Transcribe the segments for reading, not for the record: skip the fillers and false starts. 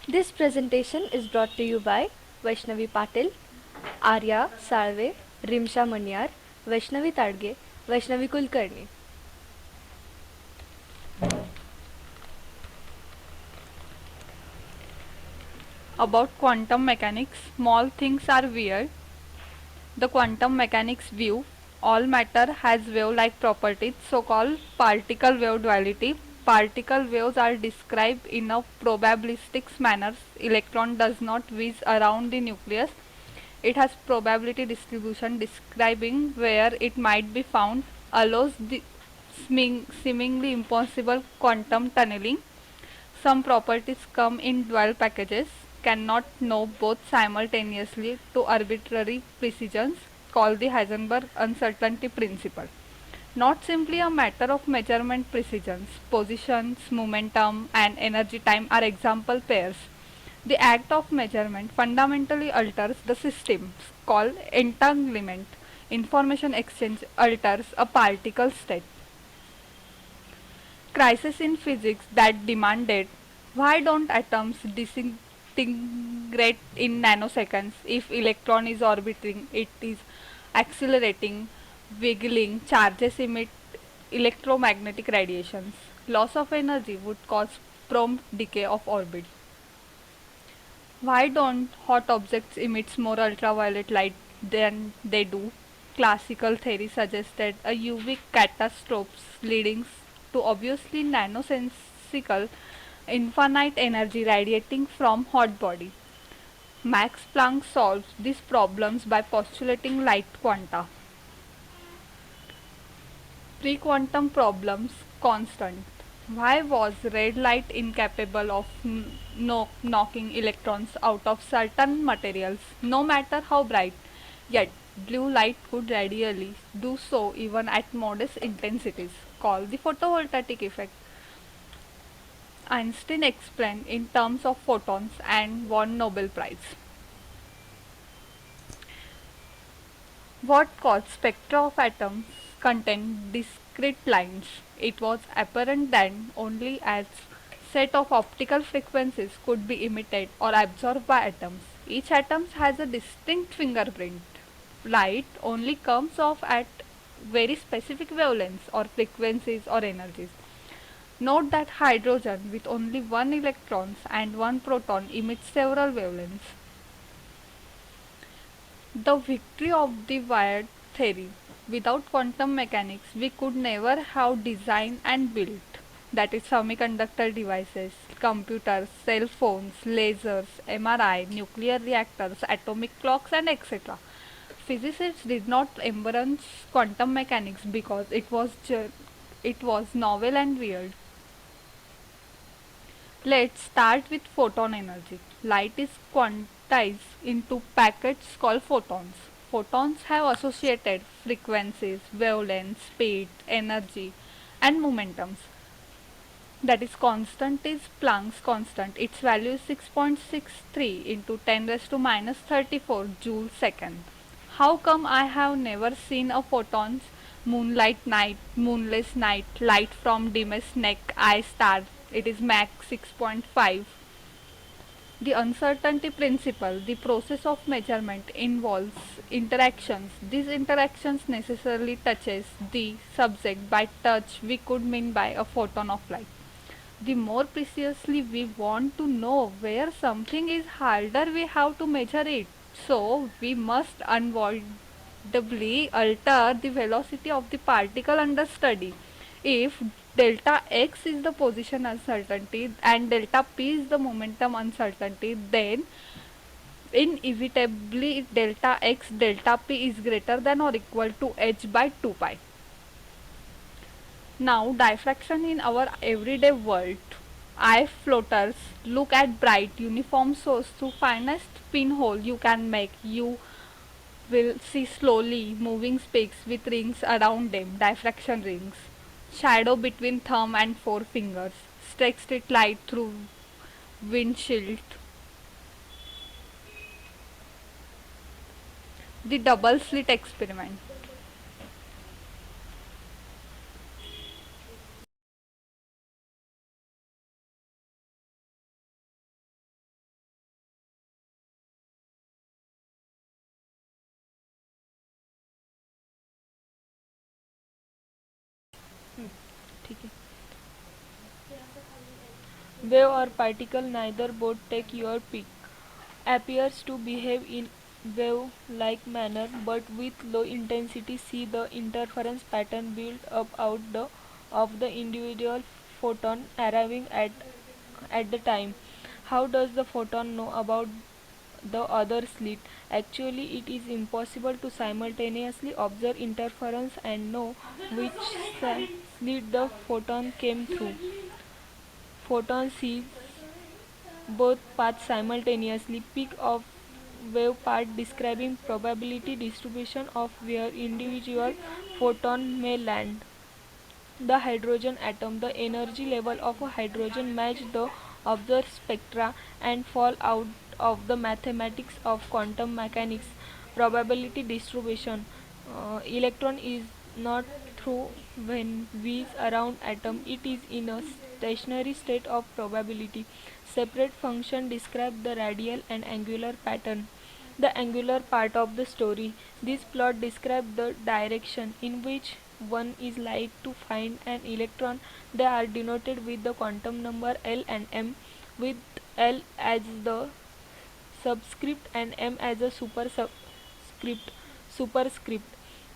This presentation is brought to you by Vaishnavi Patil, Arya Salve, Rimsha Manyar, Vaishnavi Tadge, Vaishnavi Kulkarni. About quantum mechanics, small things are weird. The quantum mechanics view all matter has wave-like properties, so-called particle wave duality. Particle waves are described in a probabilistic manner. Electron does not whiz around the nucleus. It has probability distribution describing where it might be found, allows the seemingly impossible quantum tunneling. Some properties come in dual packages, cannot know both simultaneously to arbitrary precisions, called the Heisenberg uncertainty principle. Not simply a matter of measurement precisions, positions, momentum, and energy time are example pairs. The act of measurement fundamentally alters the system, called entanglement. Information exchange alters a particle state. Crisis in physics that demanded why don't atoms disintegrate in nanoseconds if electron is orbiting it is accelerating, wiggling, charges emit electromagnetic radiations. Loss of energy would cause prompt decay of orbit. Why don't hot objects emit more ultraviolet light than they do? Classical theory suggested a UV catastrophes leading to obviously nanosensical infinite energy radiating from hot body. Max Planck solves these problems by postulating light quanta. Pre-quantum problems constant. Why was red light incapable of knocking electrons out of certain materials, no matter how bright? Yet, blue light could radially do so even at modest intensities, called the photovoltaic effect. Einstein explained in terms of photons and won Nobel Prize. What caused spectra of atoms contain discrete lines? It was apparent then only as set of optical frequencies could be emitted or absorbed by atoms. Each atom has a distinct fingerprint. Light only comes off at very specific wavelengths or frequencies or energies. Note that hydrogen with only one electron and one proton emits several wavelengths. The victory of the wired theory. Without quantum mechanics, we could never have designed and built, that is, semiconductor devices, computers, cell phones, lasers, MRI, nuclear reactors, atomic clocks, and etc. Physicists did not embrace quantum mechanics because it was novel and weird. Let's start with photon energy. Light is quantized into packets called photons. Photons have associated frequencies, wavelengths, speed, energy, and momentums. That is constant is Planck's constant. Its value is 6.63 into 10 raised to minus 34 joule second. How come I have never seen a photons? Moonlight night, moonless night, light from dimmest neck, eye star. It is Mach 6.5. The uncertainty principle, the process of measurement involves interactions. These interactions necessarily touches the subject by touch we could mean by a photon of light. The more precisely we want to know where something is harder we have to measure it. So we must unavoidably alter the velocity of the particle under study. If delta x is the position uncertainty and delta p is the momentum uncertainty, then inevitably delta x delta p is greater than or equal to h by 2 pi. Now, diffraction in our everyday world. Eye floaters look at bright uniform source through finest pinhole you can make. You will see slowly moving specks with rings around them, diffraction rings. Shadow between thumb and forefingers. Street light through windshield. The double slit experiment. Wave or particle, neither both, take your pick, appears to behave in wave-like manner but with low intensity. See the interference pattern built up of the individual photon arriving at the time. How does the photon know about the other slit? Actually, it is impossible to simultaneously observe interference and know which slit the photon came through. Photon sees both paths simultaneously. Peak of wave part describing probability distribution of where individual photon may land. The hydrogen atom, the energy level of a hydrogen match the observed spectra and fall out of the mathematics of quantum mechanics. Probability distribution. Electron is not through when whiz around atom, it is in a stationary state of probability. Separate function describe the radial and angular pattern. The angular part of the story. This plot describes the direction in which one is like to find an electron. They are denoted with the quantum number L and M, with L as the subscript and M as a superscript.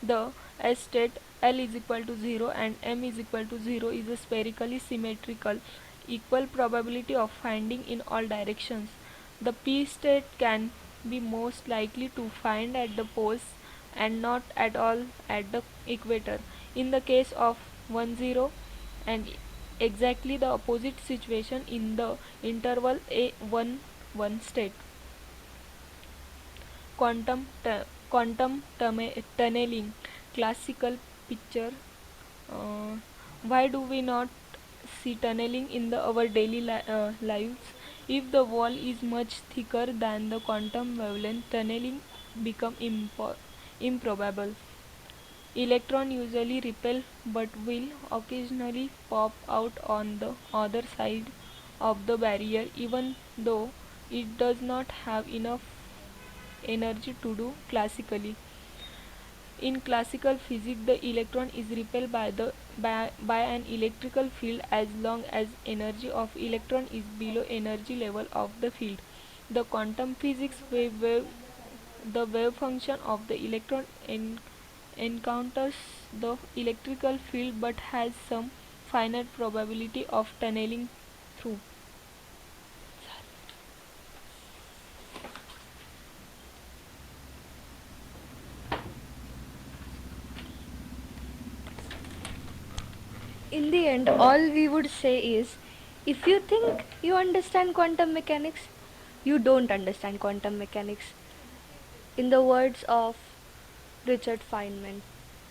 The S state L is equal to 0 and M is equal to 0 is a spherically symmetrical equal probability of finding in all directions. The P state can be most likely to find at the poles and not at all at the equator. In the case of 1 0 and exactly the opposite situation in the interval A 1 1 state. Quantum tunneling, classical picture. uh, why do we not see tunneling in our daily lives? If the wall is much thicker than the quantum wavelength, tunneling become improbable. Electron usually repel but will occasionally pop out on the other side of the barrier even though it does not have enough energy to do classically. In classical physics, the electron is repelled by an electrical field as long as energy of electron is below energy level of the field. The quantum physics the wave function of the electron encounters the electrical field but has some finite probability of tunneling through. In the end, all we would say is if you think you understand quantum mechanics, you don't understand quantum mechanics. In the words of Richard Feynman.